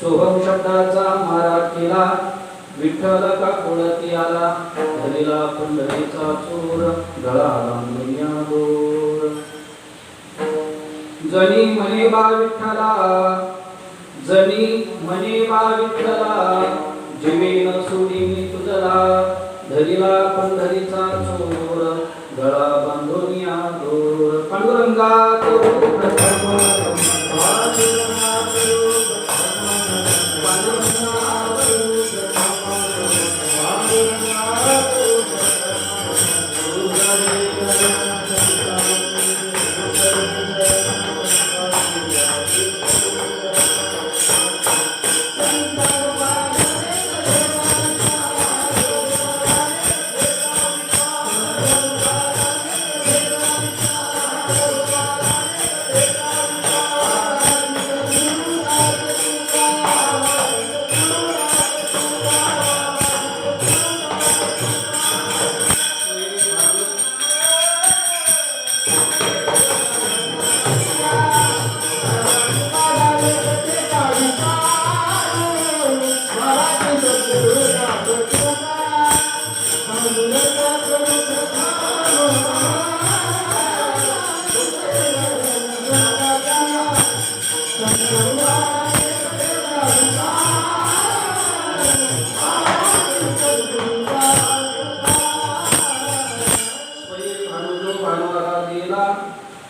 सोहम शब्दाचा मारा केला, विठ्ठल का कोळती आला, धरिला पंढरीचा चोर, गळा बांधून गोर. जनी म्हणे बा विठ्ठला, जनी म्हणे बा विठ्ठला, जीवेन सोडी मी तुझला, धरिला पंढरीचा चोर, गळा बांधून गोर. पांडुरंगा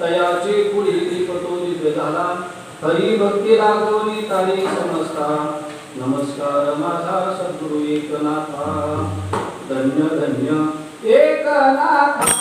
तयाचे पुढे दीपतो दिव्य झाला, हरी भक्ती लागोनी तारी समजता, नमस्कार माझा सद्गुरु एकनाथा, धन्य धन्य एकनाथा.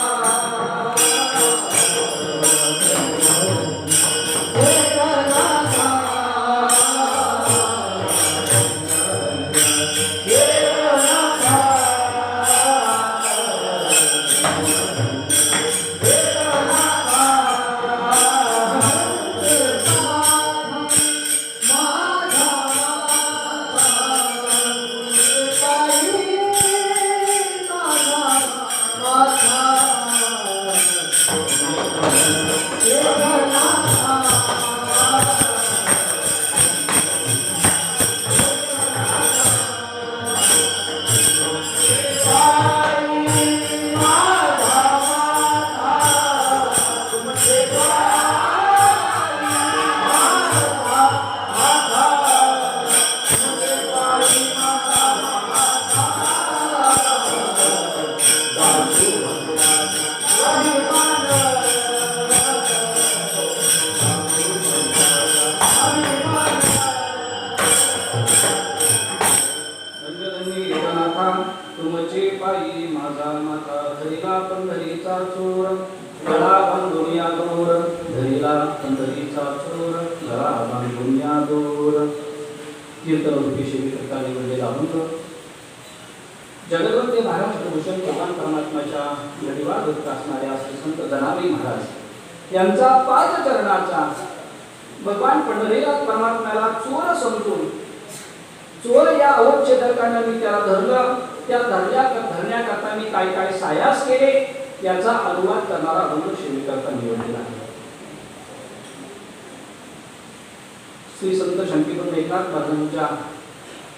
तुमचे पायी माझा माता, धरिला पंढरीचा चोर, गळा बांधून गोर, धरिला पंढरीचा चोर, गळा बांधून गोर. कीर्तनरूपी शिविरता निवडलेला अभंग जगद्वंते महाराष्ट्र भूषण भगवान परमात्म्याच्या गडिवार भक्त असणाऱ्या श्री संत जनाबाई महाराज यांचा पाच चरणाचा भगवान पंढरीला परमात्म्याला चोर समजून, चोर या अवच्छेदकाने मी त्याला धरलं, त्या धरण्याकरता मी काय काय सायास केले याचा अनुवाद करणारा अभंग शिविरकर्ता निवडलेला आहे. श्री संत शंकरदेव एकनाथ महाराजांच्या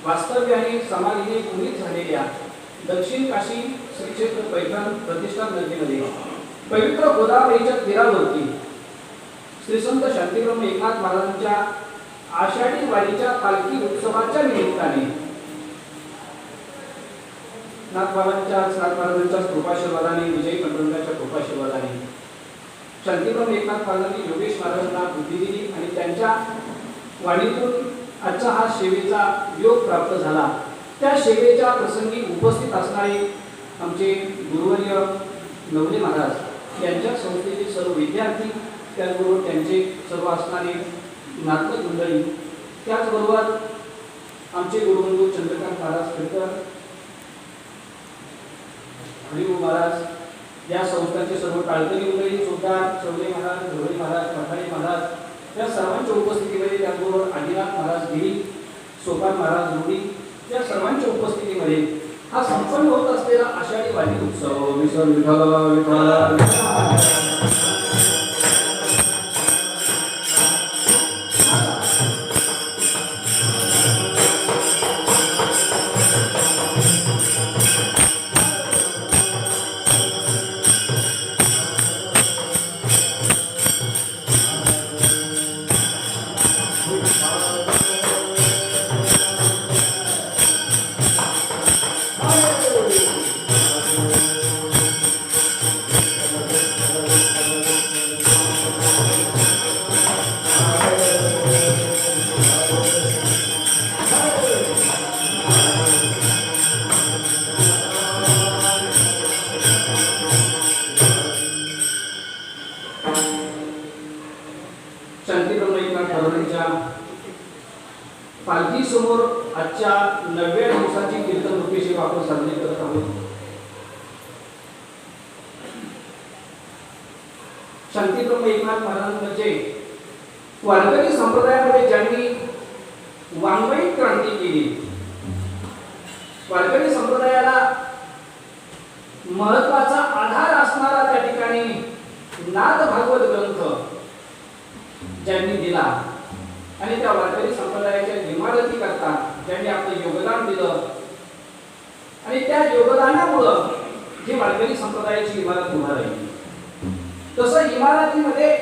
वास्तव्याने समाधीने पुनीत झालेल्या दक्षिण काशी श्री क्षेत्र पैठण प्रतिष्ठान नदीमध्ये पवित्र गोदावरीच्या तीरावरती श्री संत शंकरदेव एकनाथ महाराजांच्या आषाढी वारीच्या पालखी उत्सवाच्या निमित्ताने नाथबाबांच्या कृपाशीर्वादाने, विजय पंढरपूरच्या कृपाशीर्वादाने शंकरदेव एकनाथ महाराजांनी योगेश महाराजांना बुद्धी दिली आणि त्यांच्या वाणीतून आजचा हा सेवेचा योग प्राप्त झाला. त्या सेवेच्या प्रसंगी उपस्थित असणारे आमचे गुरुवर्य नवले महाराज यांच्या संस्थेचे सर्व विद्यार्थी, त्याचबरोबर त्यांचे सर्व असणारे नाटक मंडळी, त्याचबरोबर आमचे गुरुबंधू चंद्रकांत महाराज खेडकर, हरिओ महाराज, या संस्थांचे सर्व टाळकरी मंडळी, सुद्धा चौले महाराज, धोळे महाराज, मठाळे महाराज या सर्वांच्या उपस्थितीमध्ये, त्याचबरोबर आदिनाथ महाराज गिरी, सोपान महाराज रुडी या सर्वांच्या उपस्थितीमध्ये हा संपन्न होत असलेला आषाढी वारी उत्सव विसर विठ्ठला विठ्ठला शांतीब्रह्म एकनाथ परमहंसांच्या पालखी समोर आजच्या 9व्या दिवसाची कीर्तन रूपी सेवा आपण साजरी करत आहोत. शांतीब्रह्म एकनाथ महाराज म्हणजे वारकरी संप्रदायामध्ये ज्यांनी वाङ्मयिक क्रांती केली, वारकरी संप्रदायाला महत्वाचा आधार असणारा त्या ठिकाणी नाद भागवत ग्रंथ ज्यांनी दिला आणि त्या वारकरी संप्रदायाच्या इमारती करता ज्यांनी आपलं योगदान दिलं आणि त्या योगदानामुळं ही वारकरी संप्रदायाची इमारत उभा राहिली. तसं इमारतीमध्ये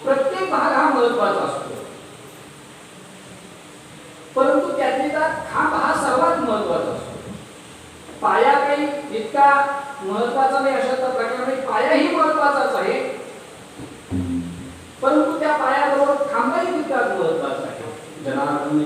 प्रत्येक भाग हा महत्वाचा असतो, परंतु त्यातली त्यात खांब हा सर्वात महत्वाचा असतो. पाया काही इतका महत्वाचा नाही अशा प्रकारे पायाही महत्वाचाच आहे, परंतु त्या पायाबरोबर खांबही तितकाच महत्वाचा आहे. जनार्दन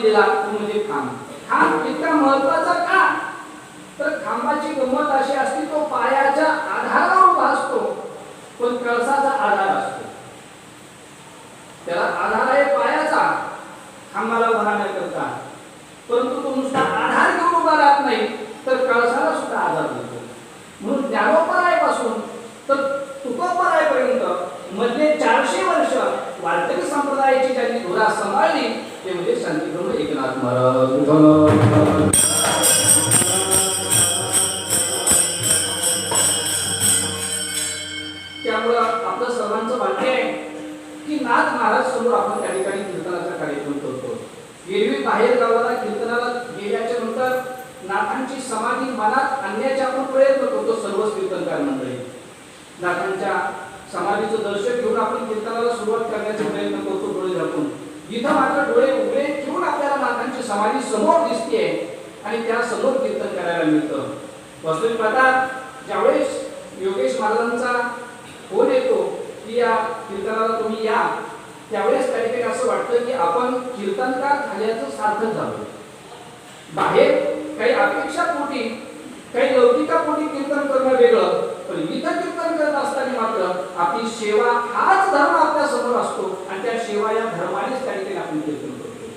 दिला म्हणजे खांब. खांब इतका महत्वाचा का, तर खांबाची गंमत अशी असते तो पायाच्या आधारावर उभा असतो, पण कळसाचा आधार असतो. त्याला आधार आहे पायाचा, खांबाला उभा न करता, परंतु तो नुसता आधार घेऊन उभा राहत नाही तर कळसाला सुद्धा आधार देतो. म्हणून ज्ञानोपरायापासून तर तुकोपरायापर्यंत मधले 400 वर्ष वारकरी संप्रदायाची ज्यांनी धुरा सांभाळली ते म्हणजे शांतीब्रह्म एकनाथ महाराज. त्यामुळे आपलं सर्वांचं वाक्य आहे की नाथ महाराज समोर आपण त्या ठिकाणी कीर्तनाचा कार्यक्रम करतो. एरवी बाहेर गावाला कीर्तनाला गेल्याच्या नंतर नाथांची समाधी मनात आणण्याचा आपण प्रयत्न करतो. सर्वच कीर्तनकार मंडळी नाथांच्या समाधीचं दर्शन घेऊन आपण कीर्तनाला सुरुवात करण्याचा प्रयत्न करतो डोळे झाकून. इथं मात्र डोळे उघडे ठेवून आपल्याला नाथांची समाधी समोर दिसते आणि त्या समोर कीर्तन करायला मिळतं. वास्तविक पाहता ज्यावेळेस योगेश महाराजांचा फोन येतो की या कीर्तनाला तुम्ही या, त्यावेळेस त्या ठिकाणी असं वाटतं की आपण कीर्तनकार झाल्याचं सार्थक झालं. बाहेर काही अपेक्षा पोटी काही लौकिकापोटी कीर्तन करणं वेगळं, पण इथं कीर्तन करत असताना मात्र आपली सेवा हाच धर्म आपल्या समोर असतो आणि त्या सेवा या धर्मानेच त्या ठिकाणी आपण कीर्तन करतो.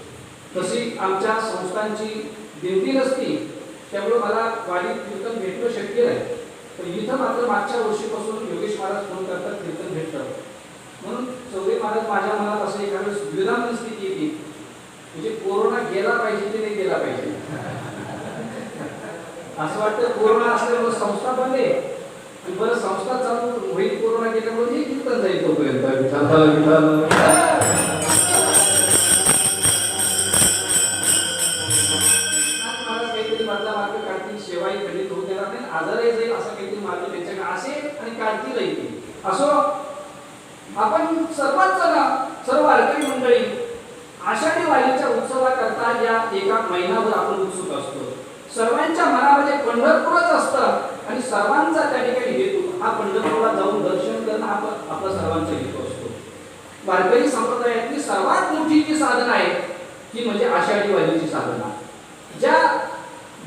तशी आमच्या संस्थांची दिंडी नसती, त्यामुळे मला वाडीत कीर्तन भेटणं शक्य नाही. पण इथं मात्र मागच्या वर्षीपासून योगेश महाराज फोन करतात, कीर्तन भेटतं. म्हणून चौधरी महाराज माझ्या मनात असं एखादं द्विधा मनस्थिती येते, म्हणजे कोरोना गेला पाहिजे की नाही गेला पाहिजे. असं वाटतं कोरोना असल्यामुळे संस्था बंद आहे आणि बरं संस्था चालू होईल, कोरोना गेल्यामुळे हे कीर्तन जाईल तोपर्यंत. काहीतरी मधला मार्ग काढतील, सेवाही खंडित होऊ देणार नाही, आजारही जाईल असा काहीतरी मार्ग त्यांच्याकडे असेल आणि काढतील येईल. असो आपण सर्वच जण सर्व वारकरी मंडळी आषाढी वारीच्या उत्सवाकरता एका महिनाभर आपण उत्सुक असतो. सर्वांच्या मनामध्ये पंढरपूरच असतं आणि सर्वांचा त्या ठिकाणी हेतू हा पंढरपूरला जाऊन दर्शन करणं हा आपला सर्वांचा हेतू असतो. वारकरी संप्रदायातली सर्वात मोठी जी साधना आहे ती म्हणजे आषाढी वारीची साधना. ज्या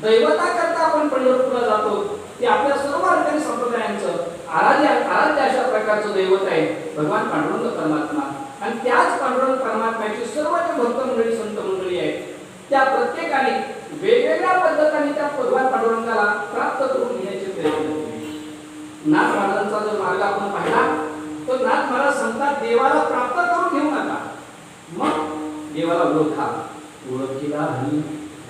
दैवताकरता आपण पंढरपूरला जातो ते आपल्या सर्व वारकरी संप्रदायांचं आराध्य अशा प्रकारचं दैवत आहे भगवान पांडुरंग परमात्मा. आणि त्याच पांडुरंग परमात्म्याची सर्व जे भक्त मंडळी संत मंडळी आहेत त्या प्रत्येकाने वेगवेगळ्या पद्धतीने त्या भगवान पांडुरंगाला प्राप्त करून घेण्याचे प्रयत्न केले. नाथ महाराजांचा जर मार्ग आपण पाहिला तर नाथ महाराज सांगतात देवाला प्राप्त करून घेऊ नका, मग देवाला ओळखा. ओळखीला हनी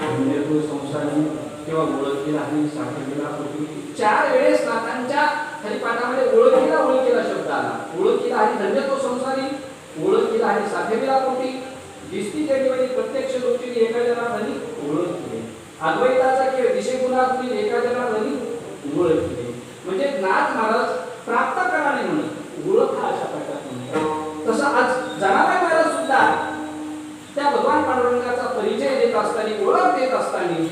धन्य संसारी किंवा ओळखीला हनी साठेला पोटी. 4 वेळेस नाथांच्या हरिपाठामध्ये ओळखीला शब्द आला. ओळखीला हनी धन्य तो संसारी, ओळखीला हनी साठेला पोटी, दिसती जडीवरी प्रत्यक्ष गोष्टी एका जनाधनी ओळख केली. अद्वैताचा खेळ दिशे गुणातून एका जनाधनी ओळख केली. म्हणजे नाथ महाराज प्राप्त करा नाही म्हणत, ओळख हा अशा प्रकारचा. तसं आज जनाबाई महाराज सुद्धा त्या भगवान पांडुरंगाचा परिचय देत असताना, ओळख देत असताना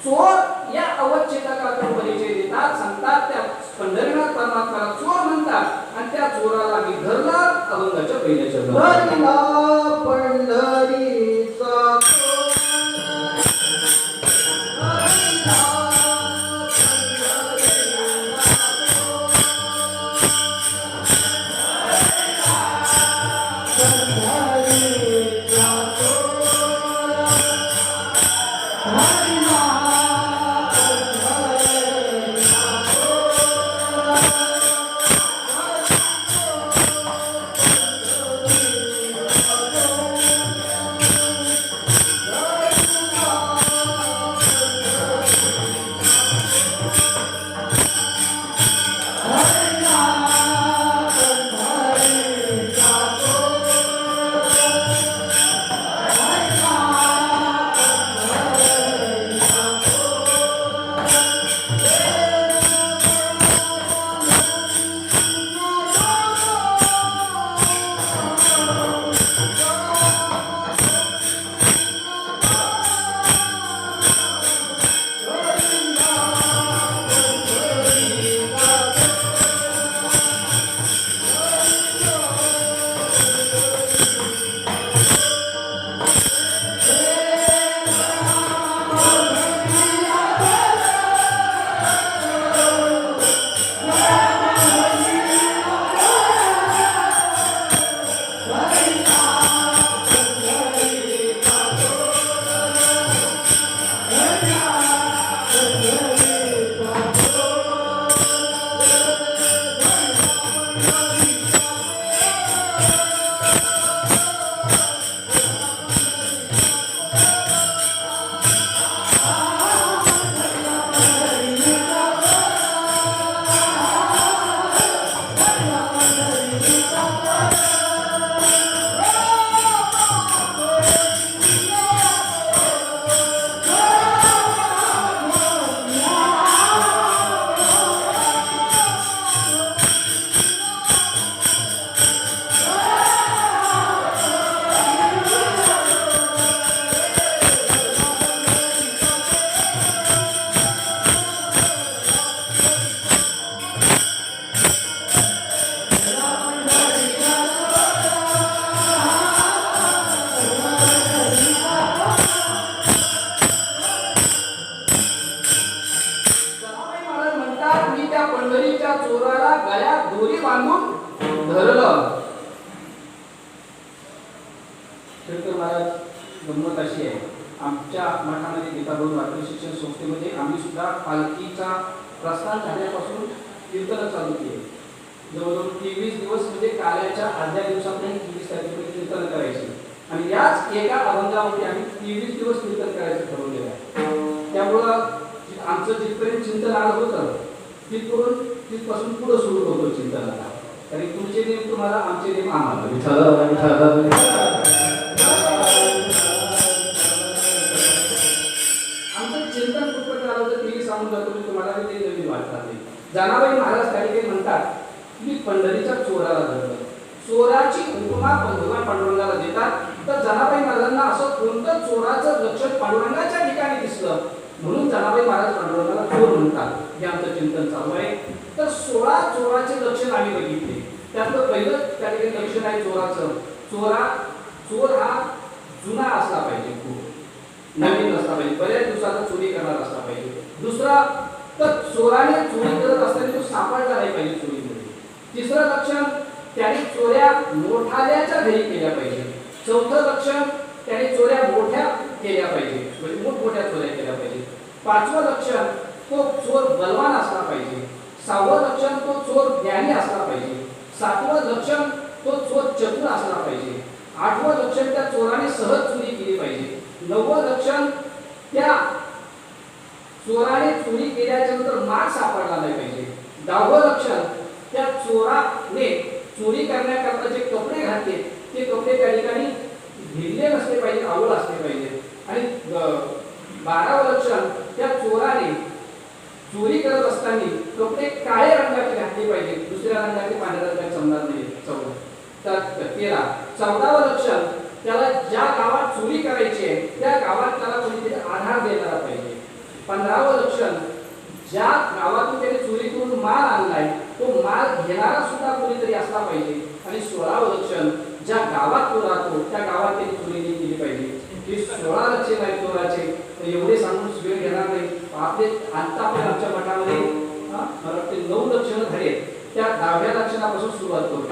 चोर या अवच्छेदकाचा परिचय देतात. सांगतात त्या पंढरीनाथ परमात्म्याला चोर म्हणतात आणि त्या चोराला मी धरलं अभंगाच्या पहिल्याच्या पंढरीचा चोराला गळ्यात दोरी बांधून धरलं. तर महाराज गंमत अशी आहे, आमच्या मठामध्ये गीताभवन वारकरी शिक्षण संस्थेमध्ये आम्ही सुद्धा पालखीचा प्रस्थान झाल्यापासून कीर्तन चालू केले. जवळजवळ 23 दिवस म्हणजे काल्याच्या अर्ध्या दिवसापर्यंत 23 तारखेपर्यंत कीर्तन करायचे आणि याच एका अभंगामध्ये आम्ही 23 दिवस कीर्तन करायचं ठरवलेलं आहे. त्यामुळं आमचं जिथपर्यंत चिंतन आलं होतं तिथपासून पुढे सुरू होतो चिंतनाला. कारण तुमचे नेम तुम्हाला, आमचे नेम आम्हाला. चिंतन कुठपर्यंत आलं होतं तेही सांगून जातो मी तुम्हाला, ते नवीन वाटतात. जनाबाई महाराज काही म्हणतात की पंढरीच्या चोराला धरलं. चोराची उपमा भगवान पांडुरंगाला देतात तर जनाबाई महाराजांना असं कोणतं चोराचं लक्षण पांडुरंगाच्या ठिकाणी दिसलं म्हणून जनाबाई महाराज पांडुरंगाला चोर म्हणतात. हे आमचं चिंतन चालू आहे. तर 16 चोराचे लक्षण आम्ही बघितले. त्यातलं पहिलं त्या ठिकाणी लक्षण आहे चोराचं. चोर हा जुना असला पाहिजे, खूप नवीन असला पाहिजे, बऱ्याच दिवसाचा चोरी करणार असला पाहिजे. दुसरा तर चोराने चोरी करत असताना तो सापडला नाही पाहिजे चोरीमध्ये. तिसरं लक्षण त्याने चोऱ्या मोठाल्याच्या घरी केल्या पाहिजे. चौथं लक्षण त्याने चोऱ्या मोठ्या केल्या पाहिजे, म्हणजे मोठमोठ्या चोऱ्या केल्या पाहिजे. पाचवं लक्षण तो चोर बलवान असला पाहिजे. सहावं लक्षण तो चोर ज्ञानी असला पाहिजे. सातवं लक्षण तो चोर चतुर असला पाहिजे. आठवं लक्षण त्या चोराने सहज चोरी केली पाहिजे. नववं लक्षण त्या चोराने चोरी केल्याच्या नंतर माग सापडला नाही पाहिजे. 10वं लक्षण त्या चोराने चोरी करण्याकरता जे कपडे घातले ते कपडे त्या ठिकाणी भिजले नसले पाहिजे, आवळ असले पाहिजे. आणि 12वं लक्षण त्या चोराने चोरी करत असताना कपडे काळे रंगाचे घातले पाहिजे, दुसऱ्या रंगाचे पांढऱ्या रंगाचे जमणार नाही. 14वं लक्षण त्याला ज्या गावात चोरी करायची आहे त्या गावात त्याला कोणीतरी आधार देणारा पाहिजे. 15वं लक्षण ज्या गावातून त्याने चोरी करून माल आणलाय तो माल घेणारा सुद्धा कोणीतरी असला पाहिजे. आणि 16वं लक्षण ज्या गावात तो राहतो त्या गावात त्याने चोरी केली पाहिजे. हे 16 लक्षण आहेत चोराचे. एवढे सांगून वेळ घेणार नाही. आपले आतापर्यंत आमच्या मठामध्ये मला वाटते 9 लक्षणं झाले. त्या 10व्या लक्षणापासून सुरुवात करतो.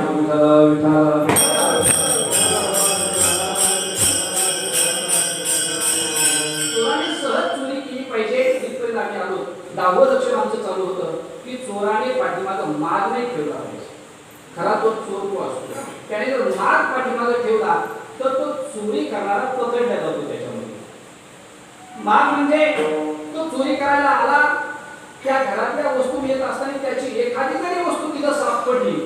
चोराने सहज चोरी केली पाहिजे इथपर्यंत आम्ही आलो. 10वं लक्षण आमचं चालू होतं की चोराने पाठीमागे माग नाही ठेवला पाहिजे. खरा तो चोर तो असतो, त्याने जर माग पाठीमागे ठेवला तर तो चोरी करणारा पकडला जातो. त्याच्यामध्ये माग म्हणजे तो चोरी करायला आला, त्या घरातल्या वस्तू येत असताना त्याची एखादी जरी वस्तू तिला सापडली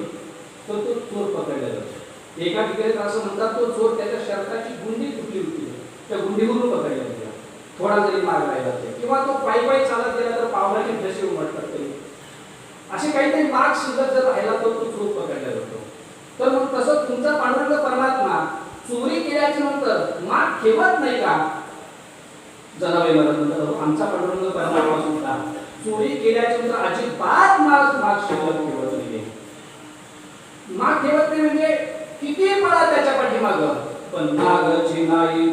तर तो चोर पकडला जातो. एका ठिकाणी असं म्हणतात तो चोर त्याच्या शर्टाची गुंडी तुटली होती, त्या गुंडीवरून पकडला गेला. थोडा जरी माग राहिला किंवा तो पायी पायी चालत गेला तर पावलाची ठसे उमटतात तरी असे काहीतरी माग शिल्लक जर राहिला तर तो चोर पकडला जातो. तर मग तसं तुमचा पांडुरंग परमात्मा चोरी केल्याच्या नंतर माग ठेवत नाही का? जनाबाई महाराज आमचा पांडुरंग परमात्मा सुद्धा चोरी केल्याच्या नंतर अजिबात माग शिल्लक ठेवत नाही. माग ठेवत नाही म्हणजे किती पळा त्याच्या पाठीमाग पण मागची नाही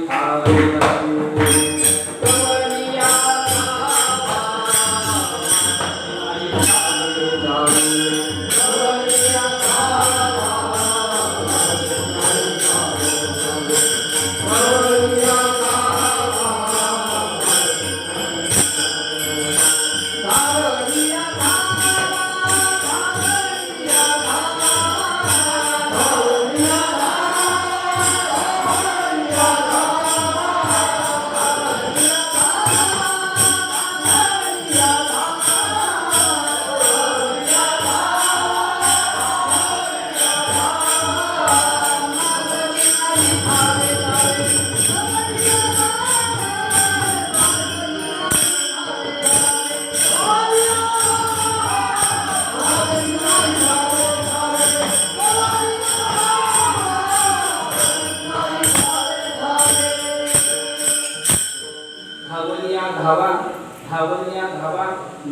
धावा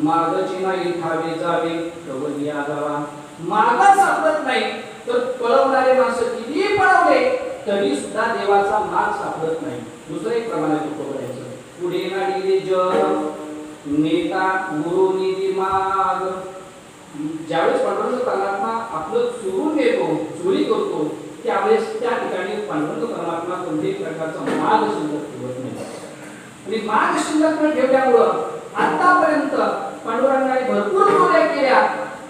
मागची नाही ठावे जावे कवलिया धावा. माग सापडत नाही तर पळवणारे माणसं किती पळवले तरी सुद्धा देवाचा माग सापडत नाही. दुसरं एक प्रमाण आहे बोलायचं. पुढे नाडीले जग नेता गुरु निधी माग. ज्यावेळेस पांडुरंग परमात्मा आपलं चोरून नेतो, चोरी करतो त्यावेळेस त्या ठिकाणी पांडुरंग परमात्मा कोणत्याही प्रकारचा माग शिल्लक ठेवत नाही. आणि माग शिल्लक न ठेवल्यामुळं आतापर्यंत पांडुरंगाने भरपूर चोऱ्या केल्या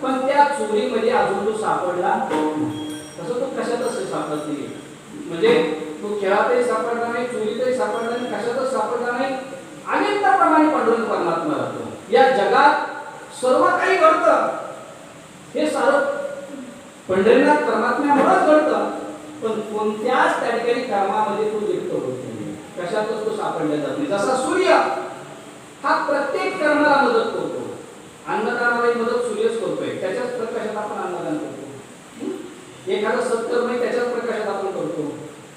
पण त्या चोरीमध्ये अजून तो सापडला तसं तो कशातच सापडत नाही. म्हणजे तो खेळातही सापडला नाही, चोरीतही सापडला नाही, कशातच सापडला नाही. अनेकताप्रमाणे पांडुरंग परमात्मा राहतो. या जगात सर्व काही घडतं हे सारं पंढरीनाथ परमात्म्यामुळेच घडतं पण कोणत्याच त्या ठिकाणी कर्मामध्ये तो लिप्त होत नाही, कशातच तो सापडला जात नाही. जसा सूर्य हा प्रत्येक कर्माला मदत करतो, अन्नदानालाही मदत सूर्यच करतोय, त्याच्याच प्रकाशात आपण अन्नदान करतो. एखादा सत्कर्म त्याच्याच प्रकाशात आपण करतो.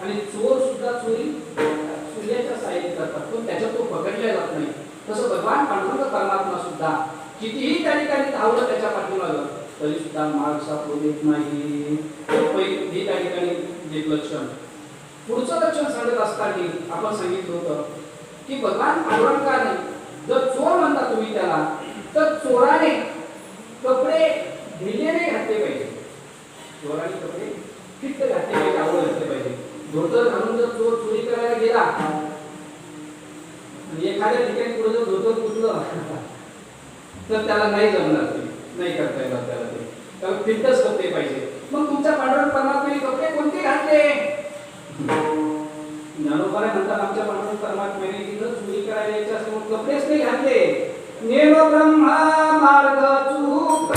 आणि चोर सुद्धा चोरी सूर्याच्या साहाय्याने करतात, पण त्याच्यात तो पकडला जात नाही. तसं भगवान पांडुरंग परमात्मा सुद्धा कितीही त्या ठिकाणी धावलं त्याच्या पाठीमागं तरी सुद्धा मार्ग सापडू देत नाही. हे त्या ठिकाणी एक लक्षण. पुढचं लक्षण सांगत असताना आपण सांगितलं होतं की भगवान पांडुरंगाने जर चोर म्हणता तुम्ही त्याला, तर चोराने कपडे ढिलेने घातले पाहिजे. चोराने कपडे फिट घातले पाहिजे, आवड घातले पाहिजे. धोतर घालून जर चोर चोरी करायला गेला आणि एखाद्या ठिकाणी पुढे जर धोतर कुठलं तर त्याला नाही जमणार, ते नाही करता येणार त्याला, ते त्याला फिटच कपडे पाहिजे. मग तुमच्या पांडुरंग परमात्म्याने कपडे कोणते घातले? ज्ञानोबा म्हणतात आमच्या पांडुरंग परमात्म्याने तिथं चोरी करायला यायचे असं म्हणून कपडेच नाही घातले. नेम ब्रह्मा मार्ग चूक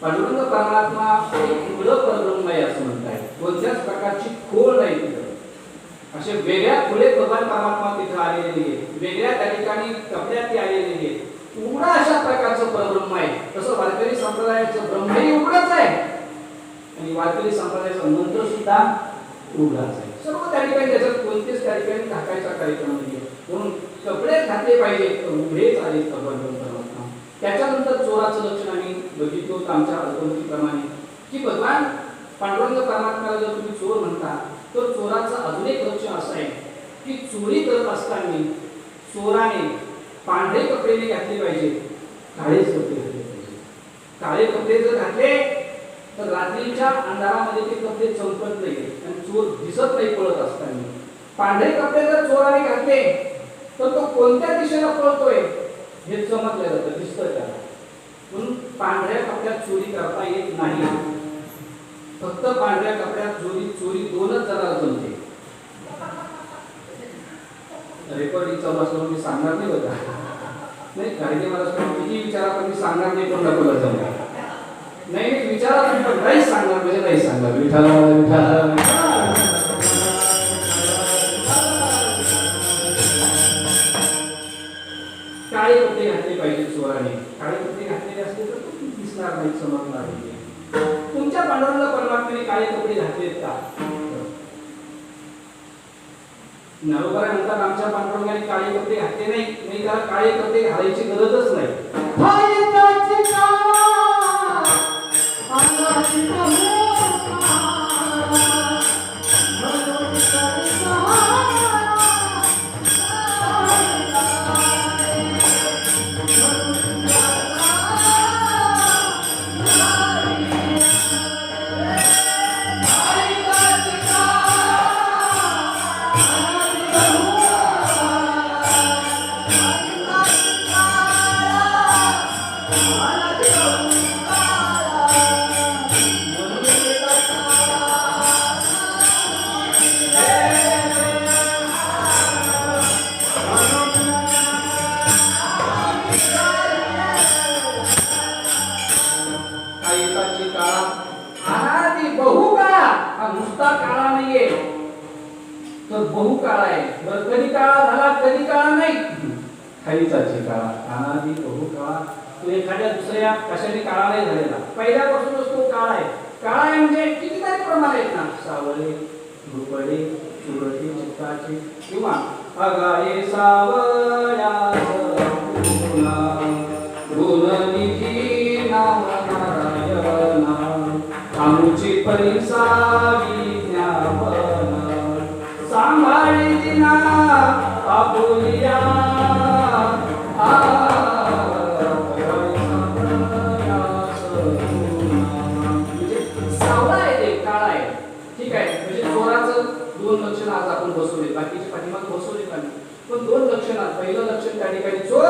पांडुरंग परमात्मा खुलं परब्रह्म आहे असं म्हणताय. कोणत्याच प्रकारची खोल नाही तिथं. असे वेगळ्या खुले भगवान परमात्मा तिथं आलेले नाहीये, वेगळ्या त्या ठिकाणी कपड्यात ते आलेले नाहीये. उघडा अशा प्रकारचं परब्रह्म आहे. तसं वारकरी संप्रदायाचं ब्रह्मही उघडच आहे आणि वारकरी संप्रदायाचा मंत्र सुद्धा उघडाच आहे. सर्व त्या ठिकाणी त्याच्यात कोणतेच त्या ठिकाणी टाकायचा कार्यक्रम नाहीये. म्हणून कपडे घातले पाहिजे तर उघडेच आले भगवान परमात्मा. त्याच्यानंतर चोराचं लक्षण आम्ही बघितलं होतं आमच्या अल्पमतीप्रमाणे की भगवान पांडुरंग परमात्म्याला जर तुम्ही चोर म्हणता तर चोराचं अजून एक लक्षण असं आहे की चोरी करत असताना चोराने पांढरे कपडे नाही घातले पाहिजे, काळेच कपडे घातले पाहिजे. काळे कपडे जर घातले तर रात्रीच्या अंधारामध्ये ते कपडे चमकत नाही आणि चोर दिसत नाही पळत असताना. पांढरे कपडे जर चोराने घातले तर तो कोणत्या दिशेला पळतोय हे चमकलं जातं, दिसतं त्याला. म्हणून पांढऱ्या कपड्यात चोरी करता येत नाही. फक्त पांढऱ्या कपड्यात चोरी दोनच जणांना जमते. रेकॉर्डिंग चालू असल्यावर मी सांगणार नाही बघा. नाही गाडी मला किती विचारा पण मी सांगणार नाही, पण नको जमणार नाही. मी विचारा तुम्ही पण नाही सांगणार म्हणजे नाही सांगणार. विठाला विठाला काळे कपडे घातले पाहिजे चोराने. काळे कपडे घातलेले असले तर तो दिसणार नाही, समजणार नाही. तुमच्या पांडुरंग परमात्म्याने काळे कपडे घातलेत का? नरोबरा म्हणतात आमच्या पांडुरंगाने काळे कपडे घातले नाही, नाही त्याला काळे कपडे घालायची गरजच नाही. हा नुसता काळा नाहीये, तर बहु काळा आहे. बरं, कधी काळा झाला कधी काळा नाही, खालीचाची काळा, अनादी बहु काळा. तो एखाद्या दुसऱ्या कशाने काळा नाही झालेला, पहिल्यापासूनच तो काळा आहे. काळा आहे म्हणजे कितीतरी प्रमाण आहेत ना, सावळे, धुपडे, चुरटे, चित्ताचे, किंवा अगाये सावळ्या गुणनिधी नाम नारायणा, आमुची परिसावी ज्ञापन, सांभाळी दिना आपुलिया सावळा आहे ते, काळा आहे. ठीक आहे, म्हणजे चोराचं दोन लक्षण आज आपण बसवले, बाकीचे पाठीमागे बसवले नाही, पण दोन लक्षणात पहिलं लक्षण त्या ठिकाणी चोर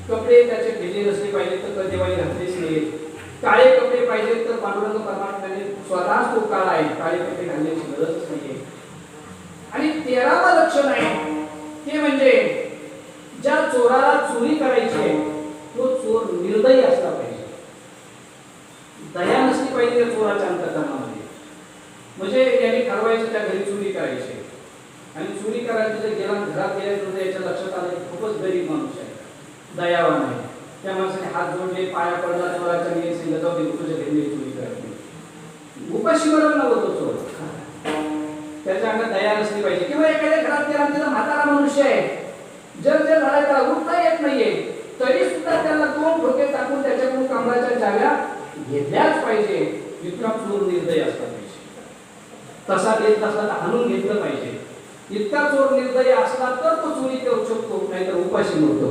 कपडे त्याचे भिजले नसले पाहिजे तर देवाने घातलेच नाही, काळे कपडे पाहिजेत तर पांडुरंग परमात्म्याने स्वतःच तो काळा आहे, काळे कपडे घालण्याची गरजच नाहीये. आणि 13वा लक्षण आहे ते म्हणजे ज्या चोराला चोरी करायची आहे तो चोर निर्दयी असला पाहिजे, दया नसली पाहिजे त्या चोराच्या अंतःकरणामध्ये. म्हणजे याने ठरवायचं त्या घरी चोरी करायची, आणि चोरी करायची जर गेला घरात गेल्यानंतर याच्या लक्षात आलं की खूपच गरीब माणूस आहे, दयावान आहे, त्या माणसाने हात जोडले, पाया पडला, चोराच्या नियम सांगितलं जाऊ दे, तुझ्या घरी चोरी करायची, उपाशी मरण नव्हतो चोर, त्याच्या अंगात दया नसली पाहिजे. किंवा एखाद्या घरात गेला त्याचा म्हातारा मनुष्य आहे, जर झाला त्याला उठता येत नाहीये, तरी सुद्धा त्याला 2 ठोके टाकून त्याच्याकडून कमराच्या जागा घेतल्याच पाहिजे. इतका चोर निर्दयी असला पाहिजे, तसा देत नसला तर हाणून घेतलं पाहिजे. इतका चोर निर्दयी असला तर तो चोरी करू शकतो, नाहीतर उपाशी मरतो.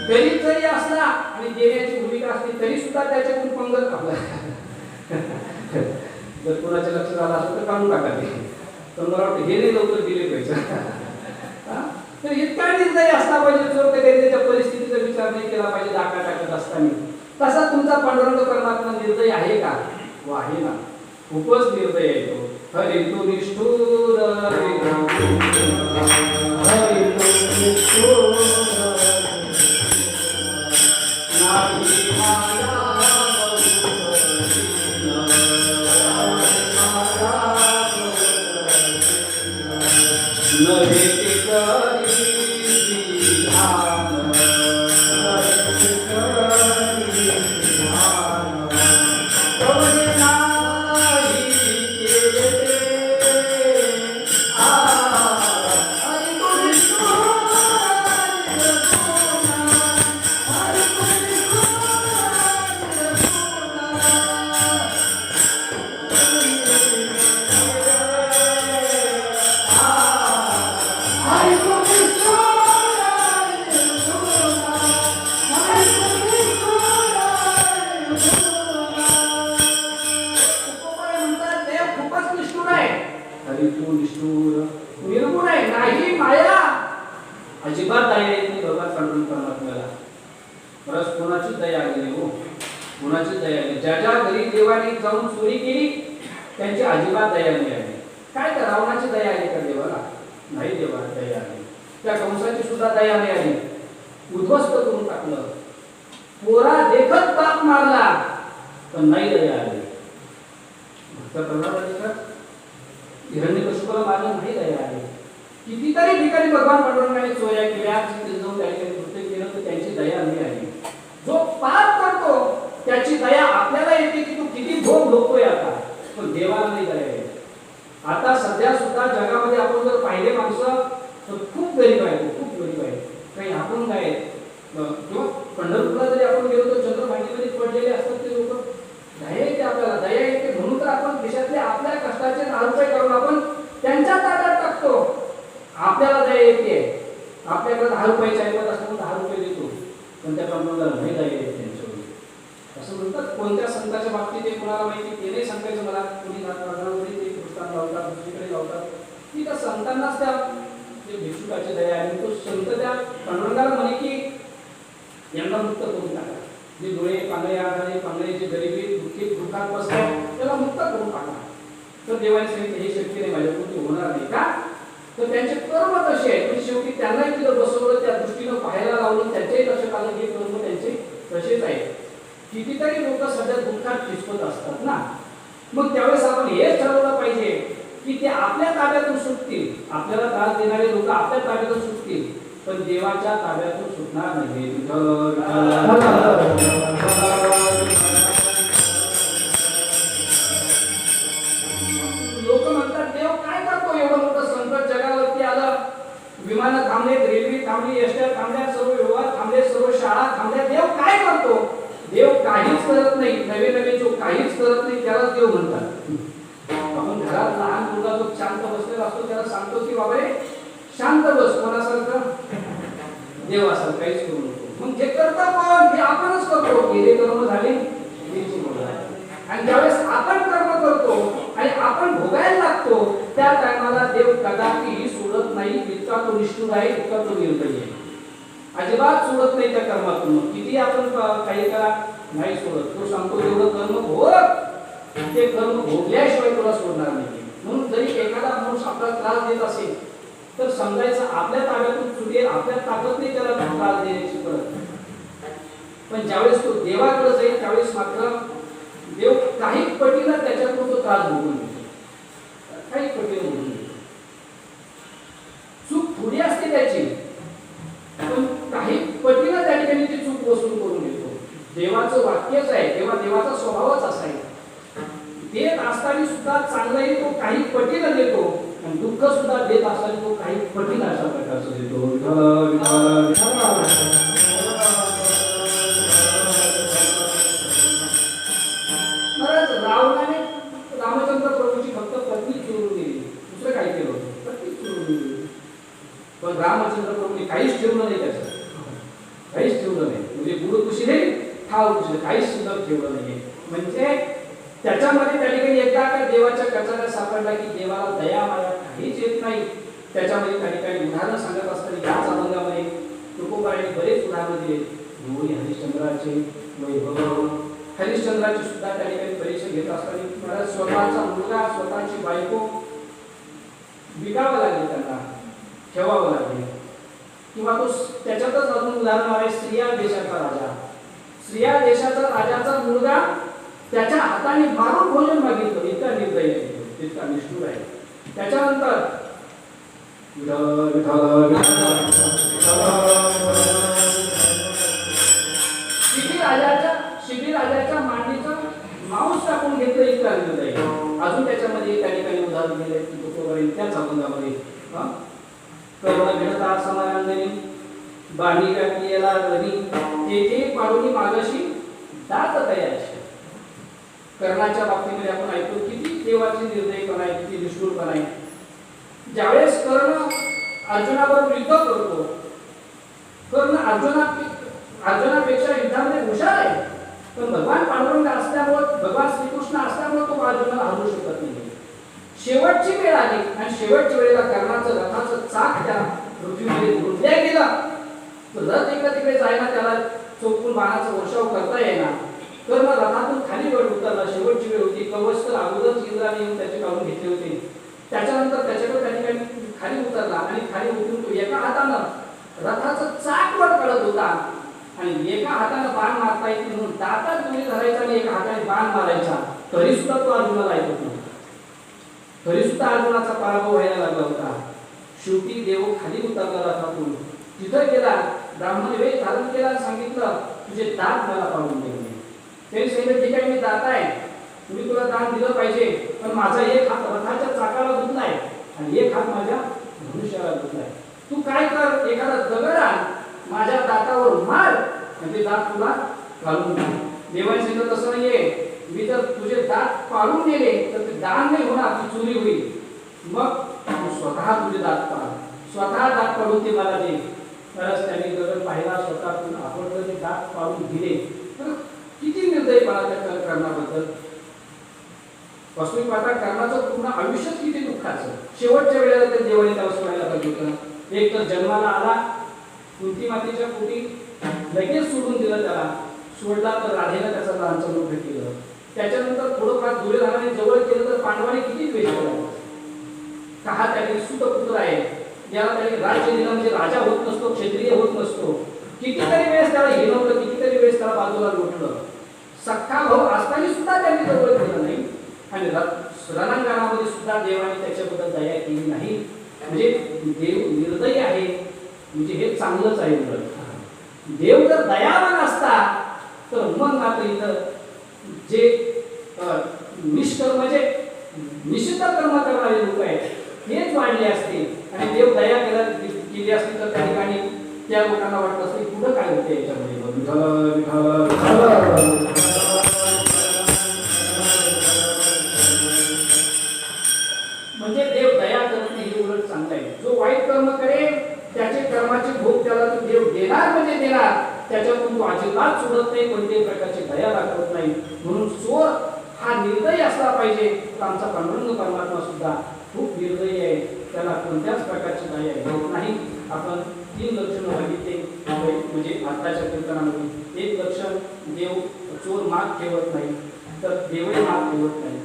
गरीब जरी असला आणि देण्याची भूमिका असली तरी सुद्धा त्याच्याकडून पंगत आपला जर कोणाच्या लक्षात आला असं तर काढून टाकायचे, पण मला वाटतं हे नाही लवकर दिले पाहिजे. तर इतका निर्दयी असला पाहिजे चोर, कधी त्याच्या परिस्थितीचा विचार नाही केला पाहिजे दाखा टाकत असताना. तसा तुमचा पांडुरंग परमात्मा निर्दयी आहे का? व आहे ना, खूपच निर्दयी आहे तो. हरी तू निष्ठुर, हरी तू निष्ठुर, नाही माया निर्गुण आहे, नाही माया, अजिबात दया येत नाही भगवान पांडुरंग परमात्म्याला. परस कोणाची दया आली हो, कोणाची दया आली. ज्या ज्या घरी देवाने जाऊन चोरी केली त्यांची अजिबात दया नाही आली. काय तर रावणाची दया आली का देवाला? नाही, देवा दया आली. त्या कंसाची सुद्धा दया नाही आली, उद्ध्वस्त करून टाकलं. पोरा देखत पाप मारला पण नाही दया आली. भक्त प्रल्हाद हिरण्यकशिपूला मारलं, नाही दया आली. कितीतरी ठिकाणी भगवान पांडुरंगाने चोऱ्या केल्या, जाऊन त्या ठिकाणी कृत्य केलं तर त्यांची दया नाही आली. जो पाप करतो त्याची दया आपल्याला येते की तू किती भोग भोगतोय आता, पण देवाला नाही दया येते. आता सध्या सुद्धा जगामध्ये आपण जर पाहिले माणसं तर खूप गरीब आहेत, खूप गरीब आहेत. काही आपण काय किंवा पंढरपूरला जरी आपण गेलो तर चंद्रभागेमध्ये पडलेले असतात ते लोक. दया येते आपल्याला, दया येते म्हणून तर आपण देशातले आपल्या कष्टाचे 10 रुपये करून आपण त्यांच्या ताटात टाकतो. आपल्याला दया येते, आपल्याकडे 10 रुपयाची ऐपत असताना 10 रुपये देतो, पण त्या पंढरपूरला नाही दया येते त्यांच्यावर. असं म्हणतात कोणत्या संतांच्या बाबतीत ते कोणाला माहिती, ते नाही सांगायचं मला. कोणी नागरावरी ते कृष्णाला लावतात, दुसरीकडे लावतात. ती त्या संतांनाच त्या भिक्षुकाची दया आहे. तो संत त्या पांडुरंगाला म्हणे की यांना मुक्त करून टाका, जे डोळे पांगळे आढळले, पांगळे जे गरिबी दुःखी दुःखात बसतात त्याला मुक्त करून टाका. तर देवाने सांगितलं हे शक्य नाही, माझ्याकडून ते होणार नाही का? तर त्यांचे कर्म तसे आहेत, पण शेवटी त्यांनाही तिथं बसवलं, त्या दृष्टीनं दृष्टीनं पाहायला लावलं, त्यांच्याही लक्षात आलं हे कर्म त्यांचे तसेच आहेत. कितीतरी लोक सध्या दुःखात ठिसपत असतात ना, मग त्यावेळेस आपण हेच ठरवलं पाहिजे की ते आपल्या ताब्यातून सुटतील. आपल्याला त्रास देणारे लोक आपल्या ताब्यातून सुटतील, पण देवाच्या ताब्यातून सुटणार नाही. लोक म्हणतात देव काय करतो, एवढं मोठं संकट जगावरती आलं, विमानं थांबलेत, रेल्वे थांबली, एसट्या थांबल्या, सर्व व्यवहार थांबले, सर्व शाळा थांबल्या, देव काय करतो? देव काहीच करत नाही. नवे नवे जो काहीच करत नाही त्यालाच देव म्हणतात. आपण घरात लहान मुलगा जो शांत बसलेला असतो त्याला सांगतो की बाबा रे शांत बस, कोणासारखं? देवासारखं काहीच करू नको. मग जे करता कोण? हे आपणच करतो. गेले कर्म झाले आणि ज्यावेळेस आपण कर्म करतो आणि आपण भोगायला लागतो त्या टायमाला देव कदापि सोडत नाही. इतका तो निष्ठुर आहे, इतका तो निर्दयी आहे. अजिबात सोडत नाही त्या कर्मातून. किती आपण काही करा, नाही सोडत. तो सांगतो एवढं कर्म भोग, ते कर्म भोगल्याशिवाय तुला सोडणार नाही. म्हणून जरी एखादा माणूस आपल्याला त्रास देत असेल तर समजायचं आपल्या ताब्यातून सुटेल, आपल्या ताकद नाही त्याला त्रास देण्याची परत. पण ज्यावेळेस तो देवाकडे जाईल त्यावेळेस मात्र देव काही पटीनं त्याच्यातून तो त्रास भोगून घेतो, काही पटीनं भोगून घेतो. चूक थोडी असते त्याची, पण काही पटीनं त्या ठिकाणी ती चूक वसूल करून घेतो. देवाचं वाक्यच आहे, तेव्हा देवाचा स्वभावच असा आहे. देत असताना सुद्धा चांगलंही तो काही पटीनं देतो आणि दुःख सुद्धा देत असताना तो काही पटीनं अशा प्रकारचं देतो. रावणाने रामचंद्र प्रभूची फक्त पत्नी चोरून दिली, दुसरं काय केलं होतं? पत्नी चोरून दिली. पण रामचंद्र प्रभूने काहीच ठेवलं नाही, त्याचं काहीच ठेवलं नाही. म्हणजे गुरु कुशीने ठाव कुशीने काहीच सुद्धा ठेवलं नाही. म्हणजे त्याच्यामध्ये त्या ठिकाणी एकदा का देवाच्या कचाऱ्यात सापडला की देवाला दया माया काहीच येत नाही. त्याच्यामध्ये त्या ठिकाणी उदाहरण सांगत असताना याच अभंगामध्ये तुकोबारांनी बरेच उदाहरण दिले. दोन्ही हरिश्चंद्राचे वैभव, हरिश्चंद्राची सुद्धा त्या ठिकाणी परीक्षा घेत असताना मला स्वतःचा मुलगा, स्वतःची बायको विकावं लागले, त्यांना ठेवावं लागले. किंवा तो त्याच्यातच अजून उदाहरण आहे स्त्रिया देशाचा राजा. स्त्रिया देशाचा राजाचा मुलगा त्याच्या हाताने मारून भोजन मागितलं. इतका निर्दयी आहे, इतका निष्ठुर आहे. त्याच्यानंतर शिबी राजाच्या मांडीचं मांस टाकून घेतलं, इतका निर्दयी. अजून त्याच्यामध्ये त्या ठिकाणी उदाहरण दिले त्याच अभंगामध्ये करुण भिडता समारंगणी बाणी केला रवी तेथे पाडूनी मागाशी दात तयाशी. कर्णाच्या बाबतीमध्ये आपण ऐकतो किती देवाची निर्दयीपणा आहे, किती निष्ठुरपणा आहे. ज्यावेळेस कर्ण अर्जुनाबरोबर युद्ध करतो, कर्ण अर्जुनापेक्षा युद्धामध्ये हुशार आहे, पण भगवान पांडुरंग असल्यामुळे, भगवान श्रीकृष्ण असल्यामुळे तो अर्जुनाला हरवू शकत नाही. शेवटची वेळ आली आणि शेवटच्या वेळेला कर्णाचं रथाचं चाक त्या पृथ्वीमध्ये गुंतल्या गेला. रथ इकडे तिकडे जायला त्याला चोपून बाणाचा वर्षाव करता येणार. कर्ण रथातून खाली वर उतरला. शेवटची वेळ होती. कवच तर अगोदरच इंद्राने येऊन त्याचे काढून घेतले होते. त्याच्यानंतर त्याच्याकडे त्या ठिकाणी खाली उतरला आणि खाली उतरून तो एका हातानं रथाचं चाक वर काढत होता आणि एका हातानं बाण मारता येते म्हणून दातात दोरी धरायचा आणि एका हाताने बाण मारायचा. तरी सुद्धा तो अर्जुनाला ऐकत नव्हता. तरी सुद्धा अर्जुनाचा पराभव व्हायला लागला होता. शेवटी देव खाली उतरला रथातून, तिथं गेला, ब्राह्मण वेश धारण केला आणि सांगितलं तुझे दात मला पाडून दे. ते सांगितलं ठीक आहे, मी दात आहे, तुम्ही तुला दान दिलं पाहिजे, पण माझा एक हात रथाच्या चाकाला गुंतलाय आणि एक हात माझ्या धनुष्याला गुंतलाय. तू काय कर, एखादा दगड आण, माझ्या दातावर मार आणि ते दात तुला घालून दे. देवाने सांगितलं तसं नाहीये, मी जर तुझे दात पाडून गेले तर ते दान नाही होणार, ती चोरी होईल. मग तू स्वतः तुझे दात पाड, स्वतः दात पाडून ते मला दे. तरच त्यांनी दगड पाहिला, स्वतःतून आपण ते दात पाडून दिले. तर किती निर्दयीपणा त्या कर्णाबद्दल. वास्तविक पाहता कर्णाचं पूर्ण आयुष्यच किती दुःखाचं. शेवटच्या वेळेला त्या देवाने त्याला सोडायला पाहिजे होतं. एक तर जन्माला आला, कुंती मातेच्या पोटी लगेच सोडून दिलं त्याला. सोडला तर राधेला त्याचा लहानचं मोठं केलं. त्याच्यानंतर थोडंफार दुर्योधनाने जवळ केलं तर पांडवाने किती द्वेष केला. का हा त्याने सुतपुत्र आहे, याला काही राज्य दिलं म्हणजे राजा होत नसतो, क्षत्रिय होत नसतो. कितीतरी वेळेस त्याला हिनवलं, कितीतरी वेळेस त्याला बाजूला लोटलं. सख्खा भाऊ असताना सुद्धा त्यांनी जवळ केलं नाही आणि रणांगणामध्ये सुद्धा देवाने त्याच्याबद्दल दया केली नाही. म्हणजे देव निर्दयी आहे म्हणजे हे चांगलंच आहे. देव जर दयावान असता तर मग मात्र इथं जे निष्कर्म जे निषिद्ध कर्म करणारे लोक आहेत हेच वाढले असते आणि देव दया केली असती तर त्या ठिकाणी त्या लोकांना वाटत असते पुढं काय होते याच्यामध्ये. म्हणजे देव दया करत नाही हे उलट चांगलं आहे. जो वाईट कर्म करेल त्याचे कर्माचे भोग त्याला तो देव देणार म्हणजे देणार. त्याच्यातून तो अजिबात सोडत नाही, कोणत्याही प्रकारची दया दाखवत नाही. म्हणून चोर हा निर्दयी असला पाहिजे. तर आमचा पांडुरंग परमात्मा सुद्धा खूप निर्दयी आहे, त्याला कोणत्याच प्रकारची दया येत नाही. आपण 3 लक्षणं बघितले म्हणजे आताच्या कीर्तनामध्ये. एक लक्षण देव चोर माग ठेवत नाही तर देवही माग ठेवत नाही.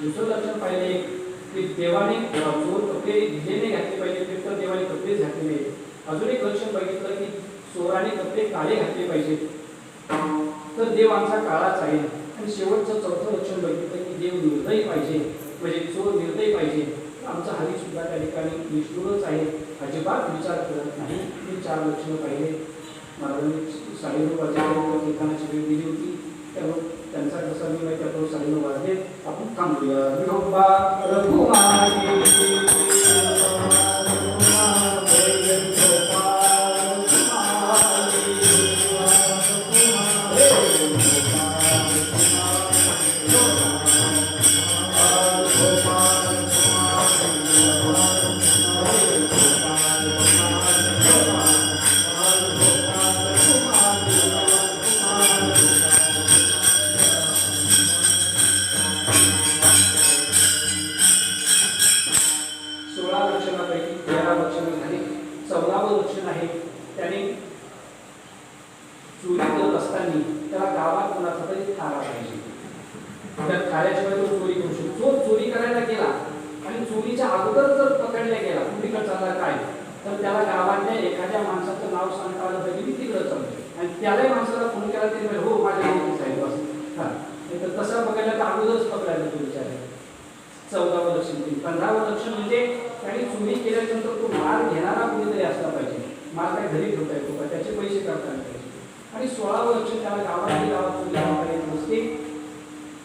दुसरं लक्षण पाहिले की देवाने चोर कपडे ढिलेने घातले पाहिजे तर देवाने कपडेच घातलेले. अजून एक लक्षण बघितलं की चोराने कपडे काळे घातले पाहिजे तर देव आमचा काळाच आहे. आणि शेवटचं चौथं लक्षण बघितलं की देव निर्दयी पाहिजे म्हणजे चोर निर्दयी पाहिजे. आमचा हरी सुद्धा त्या ठिकाणी निष्ठुरच आहे, अजिबात विचार करत नाही. मी 4 लक्षणं पाहिले. महाराजांनी 9:30 वाजेपर्यंत कीर्तनाची वेळ दिली होती, त्यामुळे त्यांचा कसा मी माहिती आपण 9:30 वाजले आपण थांबूया. विठोबा रघुमाई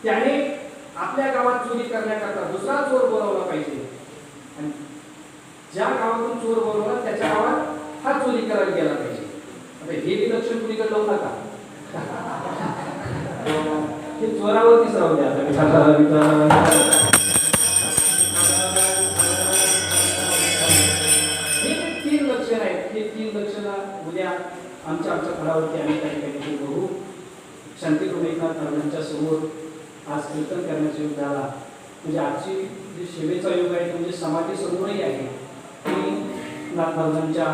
त्याने आपल्या गावात चोरी करण्याकरता दुसरा चोर बोलावला पाहिजे आणि ज्या गावातून चोर बोलवला त्याच्या गावात हा चोरी करायला गेला पाहिजे. आता हे लक्षण कुणीकडे लावू नका, हे चोरावरतीच राहू द्या. हे 3 लक्षण आहेत. हे 3 लक्षणं उद्या आमच्या फळावरती आम्ही त्या ठिकाणी बघू. शांतिप्रभू एकनाथ महाराजांच्या समोर आज कीर्तन करण्याचा योग झाला. म्हणजे आजची जी सेवेचा योग आहे म्हणजे समाधी समोरही आहे की नाथ महाराजांच्या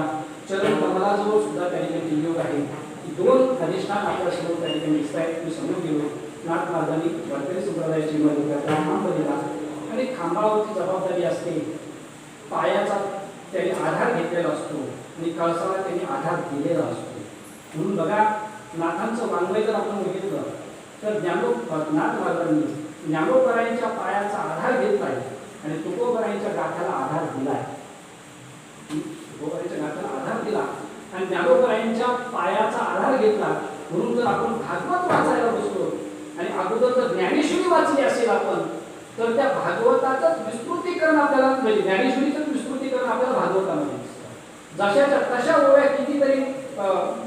चरण कमलाजवळ सुद्धा त्या ठिकाणी योग आहे. 2 अधिष्ठान आपल्या समोर त्या ठिकाणी दिसत आहेत. मी समोर गेलो. नाथ महाराजांनी वारकरी संप्रदायाची मालिका खांब दिला आणि खांबावरची जबाबदारी असते. पायाचा त्यांनी आधार घेतलेला असतो आणि कळसाला त्यांनी आधार दिलेला असतो. म्हणून बघा नाथांचं वाङ्मय जर आपण बघितलं तर नाथ महाराजांनी ज्ञानोबरायांच्या पायाचा आधार घेतलाय आणि तुकोबरायांच्या गाथ्याला आधार दिलाय. तुकोबरायांच्या गाथ्याला आधार दिला आणि ज्ञानोबरायांच्या पायाचा आधार घेतला. म्हणून जर आपण भागवत वाचायला बसलो आणि अगोदर जर ज्ञानेश्वरी वाचली असेल आपण तर त्या भागवताचं विस्तृतीकरण आपल्याला म्हणजे ज्ञानेश्वरीचं विस्तृतीकरण आपल्याला भागवतामध्ये दिसतं. जशाच्या तशा ओव्या कितीतरी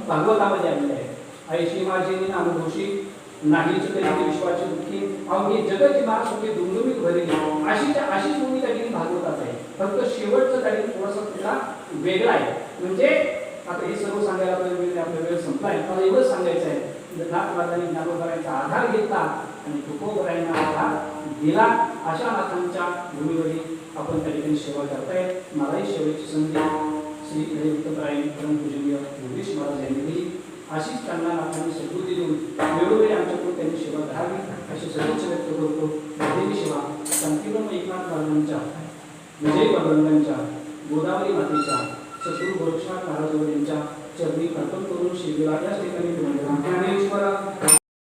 भागवतामध्ये आलेल्या आहेत. ऐशी माझी नामघोषी नाहीच तरी विश्वाची दुःखी अवघी जगत मार्ग होते दुमदुमीत भरली अशीच भूमी त्या ठिकाणी भागवतात आहे. फक्त शेवटचं त्या ठिकाणी थोडासा तुला वेगळा आहे. म्हणजे आता हे सर्व सांगायला आपल्या वेळ संपला आहे. मला एवढंच सांगायचं आहे नाथ महाराजांनी ज्ञानोबरायांचा आधार घेतला आणि तुकोबरायांना आधार दिला. अशा नाथांच्या भूमीवरील आपण त्या ठिकाणी सेवा करताय. मलाही सेवेची संधी श्री हरिभक्तपरायण परमपूजनीय योगेश महाराज यांनी दिली. अशीच त्यांना नाथांनी सद्बुद्धी देऊन वेळोवेळी आमच्याकडून त्यांनी सेवा करावी अशी सदिच्छा व्यक्त करतो. देवी सेवा शांतिप्रभू एकनाथ महाराजांच्या विजय पांडुरंगांच्या गोदावरी मातेच्या सद्गुरू गोरक्षनाथ महाराज यांच्या चरणी अर्पण करून शिबिरा या ठिकाणी ज्ञानेश्वर